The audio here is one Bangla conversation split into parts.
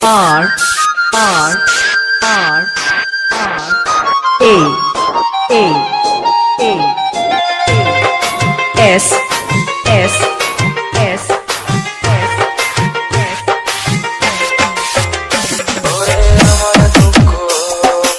R R R R A A A S S S S ওরে আমার দুঃখ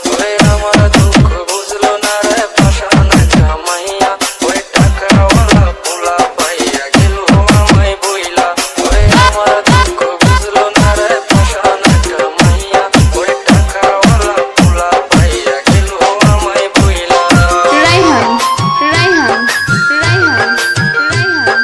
ওরে আমার দুঃখ বুঝলো না রে পাশান জামাইয়া ওই টাকাওয়ালা পোলা পাইয়া গেল আমায় বইলা ওরে আমার দুঃখ বুঝলো না রে পাশান জামাইয়া ওই টাকাওয়ালা পোলা পাইয়া গেল আমায় বইলা রাইহান রাইহান রাইহান রাইহান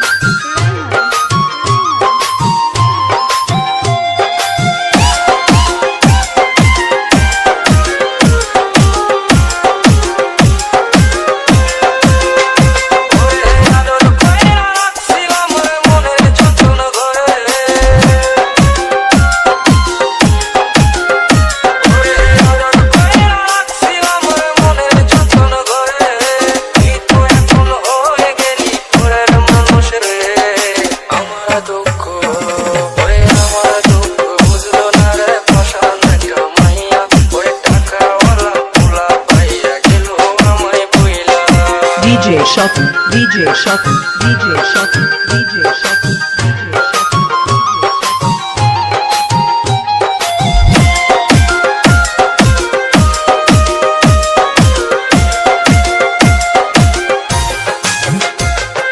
ওরে আদর কইরা রাখছিলাম রে মনের যতন ঘরে ওরে আদর কইরা রাখছিলাম রে মনের যতন ঘরে তুই তো এখন হয়ে গেলি পরের মানুষ রে আমার দুঃখ ওরে আমার দুঃখ বুঝলো না রে পাশান জামাইয়া ওই টাকাওয়ালা পোলা পাইয়া গেল আমায় বইলা DJ Shuffle DJ Shuffle DJ Shuffle DJ Shuffle DJ Shuffle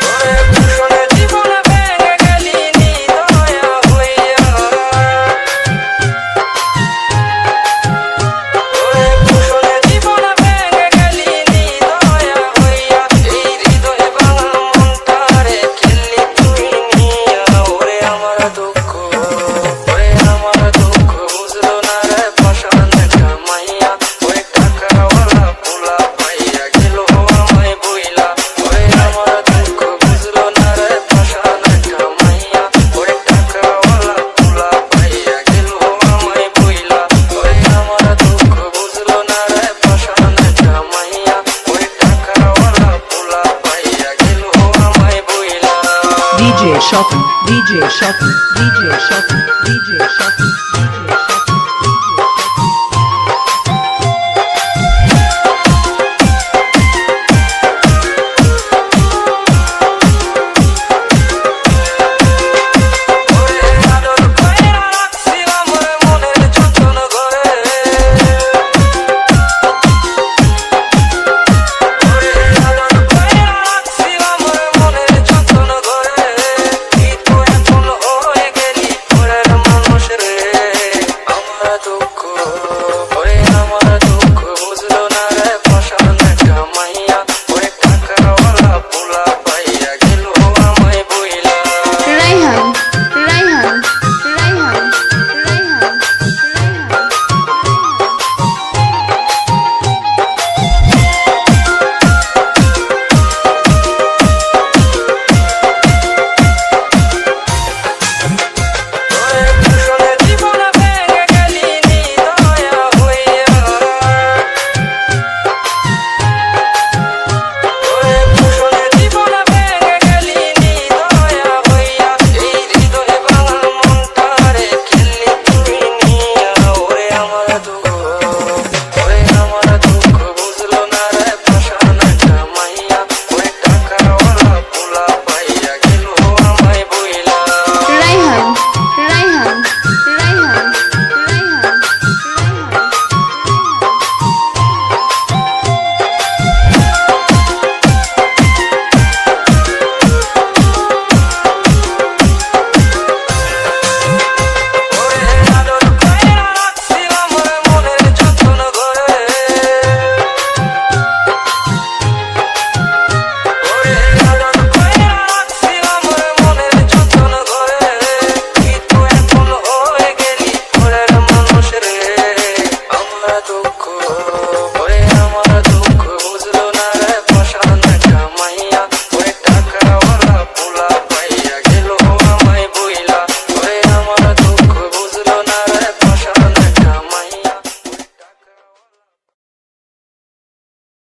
ওরে ভূষণে জীবন ভেঙে গেলি নিদয়া হইয়া ওরে ভূষণে জীবন ভেঙে গেলি নিদয়া হইয়া এই হৃদয়ে ভাঙা মনটারে খেললি তুই নিয়া ওরে আমার দুঃখ ওরে আমার দুঃখ বুঝলো না রে পাশান জামাইয়া ওই টাকাওয়ালা পোলা পাইয়া গেল আমায় বইলা ওরে আমার দুঃখ বুঝলো না রে পাশান জামাইয়া ওই টাকাওয়ালা পোলা পাইয়া গেল আমায় বইলা ওরে আমার দুঃখ বুঝলো না রে পাশান জামাইয়া ওই টাকাওয়ালা পোলা পাইয়া গেল আমায় বইলা DJ Shuffle DJ Shuffle DJ Shuffle DJ Shuffle